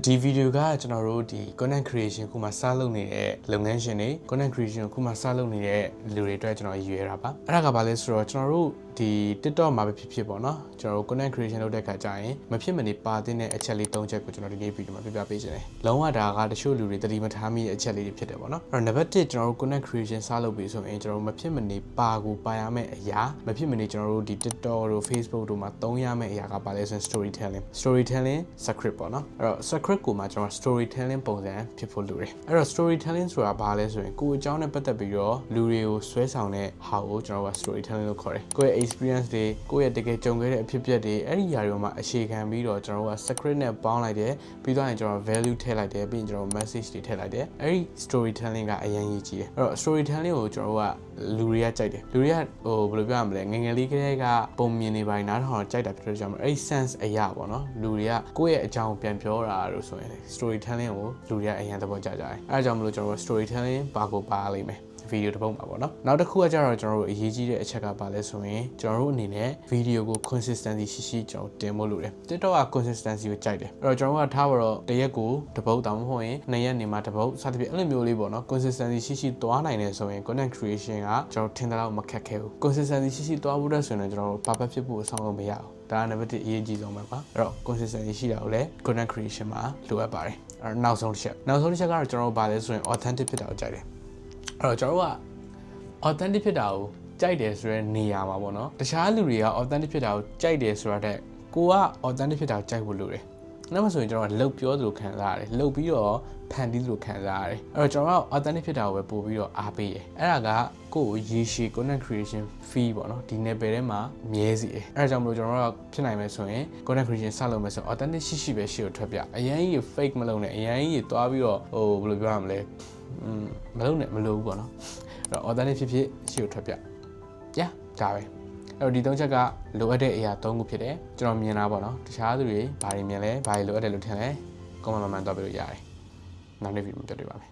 ဒီဗီဒီယိုကကျွန်တော်တို့ဒီ content creation ခုမှစလုပ်နေတဲ့လုပ်ငန်းရှင်တွေ content creation ခုမှစလုပ်နေတဲ့လူတွေအတွက်ကျွန်တော်ရွေးတာပါအဲ့ဒါကဘာလဲဆိုတော့ကျွန်တော်တို့ဒီ TikTok မှာပဲဖြစ်ပေါ့နော်ကျွန်တော်တို့ content creation လုပ်တဲ့ခါကျရင်မဖြစ်မနေပါတဲ့အချက်လေး၃ချက်ကိုကျွန်တော်ဒီနေ့ဗီဒီယိုမှာပြပြပေးချင်တယ်လုံးဝဒါကတချို့လူတွေတတိမထားမိတဲ့အချက်လေးတွေဖြစ်တယ်ပေါ့နော်အဲ့တော့နံပါတ်1ကျွန်တော်တို့ content creation စလုပ်ပြီဆိုရင်ကျွန်တော်တို့မဖြစ်မနေပါရမယ့်အရာမဖြစ်မနေကျွန်တော်တို့ဒီ TikTok တို့ Facebook တို့မှာသုံးရမယ့်အရာကဘာလဲဆိုရင် storytelling script ပေါ့နော်အဲ့တော့ script ကိုမှကျွန်တော် storytelling ပုံစံဖြစ်ဖို့လိုတယ်အဲ့တော့ storytelling ဆိုတာဘာလဲဆိုရင်ကိုယ်အကြောင်းနဲ့ပတ်သက်ပြီးတော့လူတွေကိုဆွဲဆောင်တဲ့ဟာကိုကျွန်တော်က storytelling လို့ခေါ်တယ်ကိုယ့်ရဲ့ experience တွေကိုယ့်ရဲ့တကယ်ကြုံခဲ့တဲ့အဖြစ်အပျက်တွေအဲ့ဒီຢာတွေမှာအခြေခံပြီးတော့ကျွန်တော်တို့က script နဲ့ပေါင်းလိုက်တယ်ပြီးတော့ကျွန်တော် value ထည့်လိုက်တယ်ပြီးရင်ကျွန်တော် message တွေထည့်လိုက်တယ်အဲ့ဒီ storytelling ကအရင်ကြီးကြီးတယ်အဲ့တော့ storytelling ကိုကျွန်တော်တို့ကလူတွေကကြိုက်တယ်လူတွေကဘယ်လိုပြောရမလဲငယ်ငယ်လေးကလေးကပုံမြင်နေပိုင်းနားထောင်ကြိုက်တာဖြစ်လို့ကြောင့်အဲ့ဒီ sense အရာပေါ့နော်လူတွေကကိုယ့်ရဲ့အကြောင်းပြန်ပြောတာလို့ဆိုရင် storytelling ကိုလူတွေကအရင်သဘောကျကြတယ်အဲဒါကြောင့်မလို့ကျွန်တော်တို့ storytelling ပါကိုပါလိမ့်မယ်ဗီဒီယိုတစ်ပုဒ်မှာပေါ့နော်နောက်တစ်ခုကကျတော့ကျွန်တော်တို့အရေးကြီးတဲ့အချက်ကပါလဲဆိုရင်ကျွန်တော်တို့အနေနဲ့ဗီဒီယိုကို consistency ရှိကျွန်တော်တင်ဖို့လိုတယ် TikTok က consistency ကိုကြိုက်တယ်အဲ့တော့ကျွန်တော်ကထားပါတော့တစ်ရက်ကိုတစ်ပုဒ်တောင်မဟုတ်ရင်2ရက်နေမှာတစ်ပုဒ်စသဖြင့်အဲ့လိုမျိုးလေးပေါ့နော် consistency ရှိသွားနိုင်တယ်ဆိုရင် content creation ကကျွန်တော်ထင်တဲ့လောက်မခက်ခဲဘူး consistency ရှိသွားဖို့တဲ့ဆိုရင်ကျွန်တော်တို့ဘာပဲဖြစ်ဖို့အဆောင်လို့မရဘူးဒါကနံပါတ်1အရေးကြီးဆုံးပဲပါအဲ့တော့ consistency ရှိတာကိုလည်း content creation မှာလိုအပ်ပါတယ်အဲ့တော့နောက်ဆုံးတစ်ချက်ကတော့ကျွန်တော်တို့ဘာလဲဆိုရင် authentic ဖြစ်တာကိုကြိုက်တယ်အဲ့တော့ကျွန်တော်တို့က authentic ဖြစ်တာကိုကြိုက်တယ်ဆိုတဲ့နေရာမှာပေါ့နော်တခြားလူတွေက authentic ဖြစ်တာကိုကြိုက်တယ်ဆိုတာတဲ့ကိုက authentic ဖြစ်တာကိုကြိုက်ဖို့လိုတယ်နောက်မှဆိုရင်ကျွန်တော်ကလှုပ်ပြောသလိုခံစားရတယ်လှုပ်ပြီးတော့ဖန်တီးသလိုခံစားရတယ်အဲ့တော့ကျွန်တော်က authentic ဖြစ်တာကိုပဲပို့ပြီးတော့အားပေးတယ်အဲ့ဒါကကိုယ့်ကိုရေရှည် content creation fee ပေါ့နော်ဒီ level ထဲမှာမြဲစီတယ်အဲ့ဒါကြောင့်မလို့ကျွန်တော်တို့ဖြစ်နိုင်မယ်ဆိုရင် content creation စလုပ်မယ်ဆိုရင် authentic ရှိပဲရှေ့ကိုထွက်ပြအရင်ကြီး fake မလုပ်နဲ့အရင်ကြီးသွားပြီးတော့ဘယ်လိုပြောရမလဲမလုပ်နဲ့မလုပ်ဘူးပေါ့နော်အဲ့တော့ authentic ဖြစ်ရှေ့ကိုထွက်ပြဒါပဲအဲ့တော့ဒီ၃ချက်ကလိုအပ်တဲ့အရာ၃ခုဖြစ်တယ်ကျွန်တော်မြင်တာပေါ့နော်တခြားသူတွေဘာတွေမြင်လဲဘာတွေလိုအပ်တယ်လို့ထင်လဲ comment မှာမှန်သွားပြလို့ရတယ်နောက်နေ့ဗီဒီယိုမှာတွေ့ပါမယ်